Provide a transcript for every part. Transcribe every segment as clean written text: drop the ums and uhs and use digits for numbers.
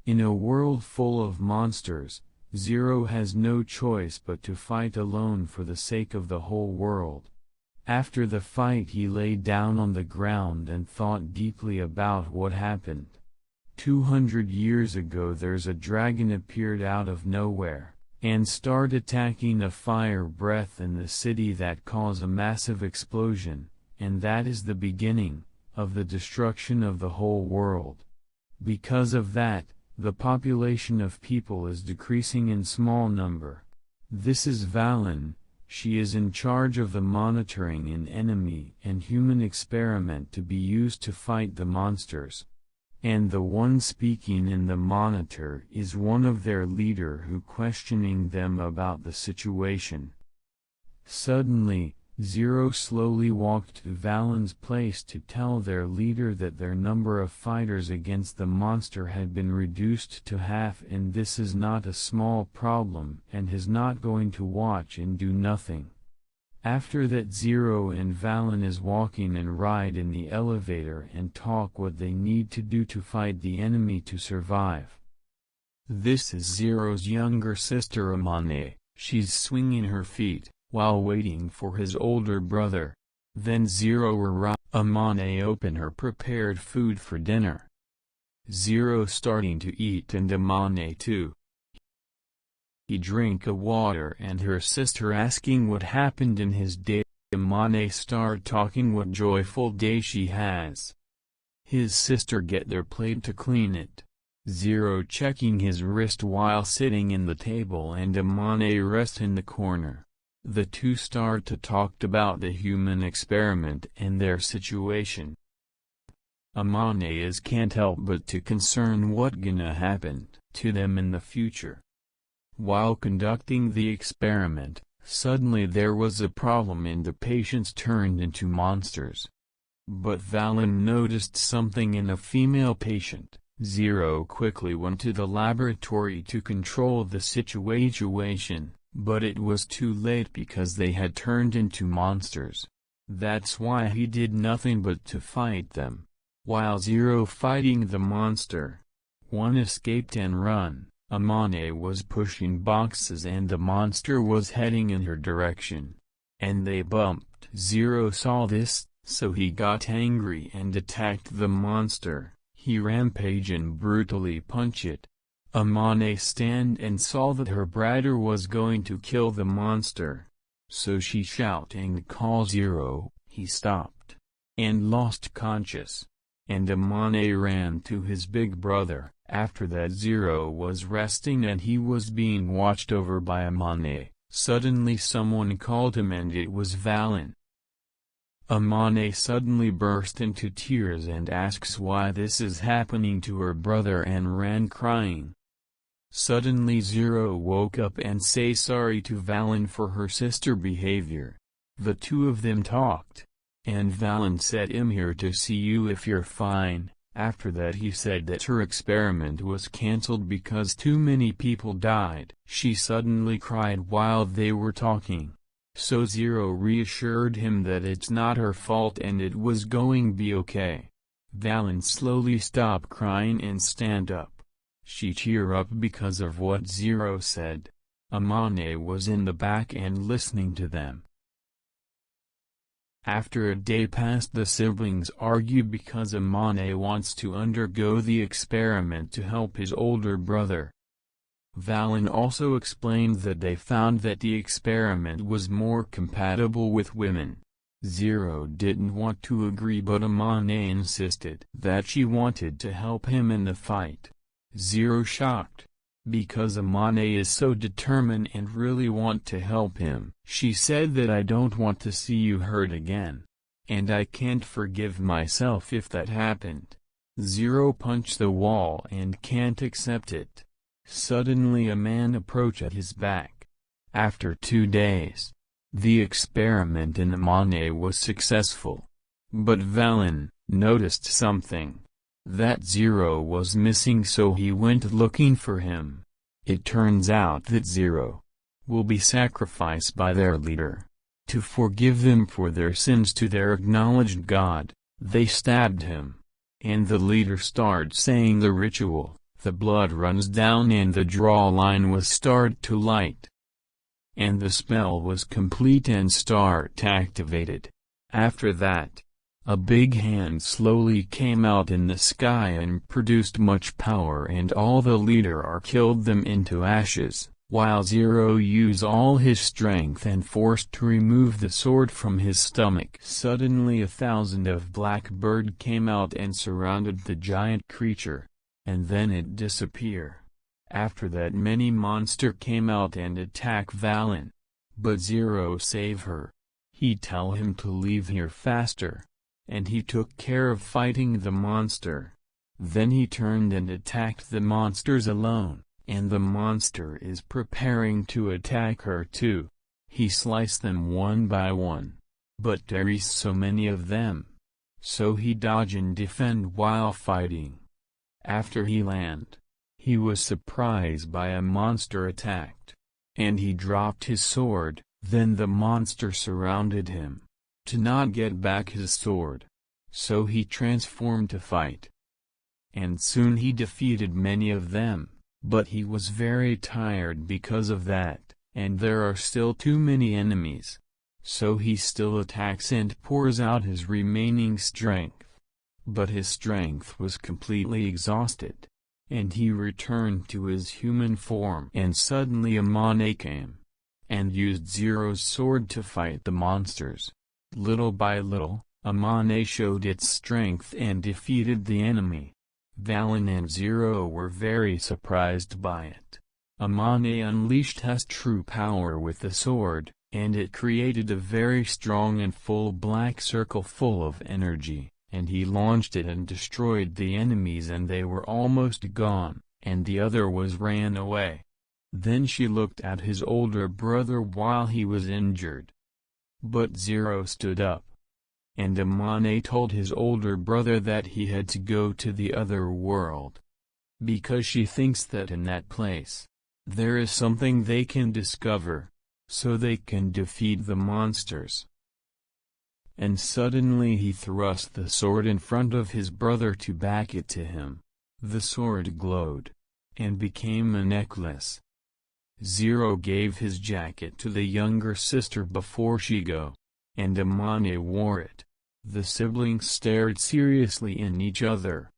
In a world full of monsters, Zero has no choice but to fight alone for the sake of the whole world. After the fight he lay down on the ground and thought deeply about what happened. 200 years ago there's a dragon appeared out of nowhere, and started attacking a fire breath in the city that caused a massive explosion, and that is the beginning of the destruction of the whole world. Because of that, the population of people is decreasing in small number. This is Valen. She is in charge of the monitoring an enemy and human experiment to be used to fight the monsters. And the one speaking in the monitor is one of their leader who questioning them about the situation. Suddenly, Zero slowly walked to Valen's place to tell their leader that their number of fighters against the monster had been reduced to half, and this is not a small problem and is not going to watch and do nothing. After that, Zero and Valen is walking and ride in the elevator and talk what they need to do to fight the enemy to survive. This is Zero's younger sister Amane. She's swinging her feet while waiting for his older brother. Then Zero arrives. Amane open her prepared food for dinner. Zero starting to eat and Amane too. He drink a water and her sister asking what happened in his day. Amane start talking what joyful day she has. His sister get their plate to clean it. Zero checking his wrist while sitting in the table and Amane rest in the corner. The two start to talk about the human experiment and their situation. Amane is can't help but to concern what gonna happen to them in the future. While conducting the experiment, suddenly there was a problem and the patients turned into monsters. But Valen noticed something in a female patient. Zero quickly went to the laboratory to control the situation. But it was too late because they had turned into monsters. That's why he did nothing but to fight them. While Zero fighting the monster, one escaped and run. Amane was pushing boxes and the monster was heading in her direction. And they bumped. Zero saw this, so he got angry and attacked the monster. He rampaged and brutally punched it. Amane stand and saw that her brother was going to kill the monster. So she shouting call Zero. He stopped and lost conscious. And Amane ran to his big brother. After that, Zero was resting and he was being watched over by Amane. Suddenly someone called him and it was Valen. Amane suddenly burst into tears and asks why this is happening to her brother and ran crying. Suddenly Zero woke up and say sorry to Valen for her sister behavior. The two of them talked. And Valen said I'm here to see you if you're fine. After that he said that her experiment was cancelled because too many people died. She suddenly cried while they were talking. So Zero reassured him that it's not her fault and it was going to be okay. Valen slowly stopped crying and stand up. She cheered up because of what Zero said. Amane was in the back and listening to them. After a day passed, the siblings argue because Amane wants to undergo the experiment to help his older brother. Valen also explained that they found that the experiment was more compatible with women. Zero didn't want to agree but Amane insisted that she wanted to help him in the fight. Zero shocked. Because Amane is so determined and really want to help him. She said that I don't want to see you hurt again. And I can't forgive myself if that happened. Zero punched the wall and can't accept it. Suddenly a man approached at his back. After 2 days, the experiment in Amane was successful. But Valen noticed something. That Zero was missing, so he went looking for him. It turns out that Zero will be sacrificed by their leader to forgive them for their sins to their acknowledged God. They stabbed him, and the leader started saying the ritual, the blood runs down and the draw line was start to light. And the spell was complete and start activated. After that, a big hand slowly came out in the sky and produced much power, and all the leader are killed them into ashes, while Zero used all his strength and force to remove the sword from his stomach. Suddenly 1,000 of blackbird came out and surrounded the giant creature, and then it disappeared. After that many monster came out and attack Valen. But Zero save her. He tell him to leave here faster. And he took care of fighting the monster. Then he turned and attacked the monsters alone, and the monster is preparing to attack her too. He sliced them one by one. But there is so many of them. So he dodge and defend while fighting. After he land, he was surprised by a monster attacked. And he dropped his sword, then the monster surrounded him. To not get back his sword. So he transformed to fight. And soon he defeated many of them, but he was very tired because of that, and there are still too many enemies. So he still attacks and pours out his remaining strength. But his strength was completely exhausted. And he returned to his human form. And suddenly Amane came. And used Zero's sword to fight the monsters. Little by little, Amane showed its strength and defeated the enemy. Valen and Zero were very surprised by it. Amane unleashed his true power with the sword, and it created a very strong and full black circle full of energy, and he launched it and destroyed the enemies and they were almost gone, and the other was ran away. Then she looked at his older brother while he was injured. But Zero stood up. And Amane told his older brother that he had to go to the other world. Because she thinks that in that place, there is something they can discover, so they can defeat the monsters. And suddenly he thrust the sword in front of his brother to back it to him. The sword glowed, and became a necklace. Zero gave his jacket to the younger sister before she go, and Amane wore it. The siblings stared seriously in each other.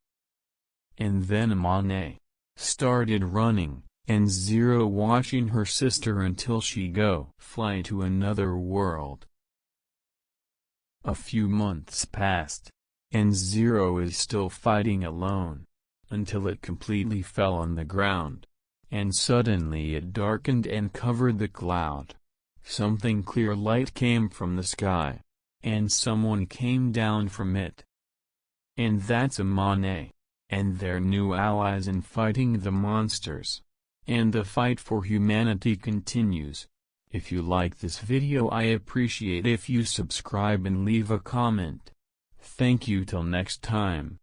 And then Amane started running, and Zero watching her sister until she go fly to another world. A few months passed, and Zero is still fighting alone, until it completely fell on the ground. And suddenly it darkened and covered the cloud. Something clear light came from the sky, and someone came down from it. And that's Amane, and their new allies in fighting the monsters. And the fight for humanity continues. If you like this video, I appreciate if you subscribe and leave a comment. Thank you till next time.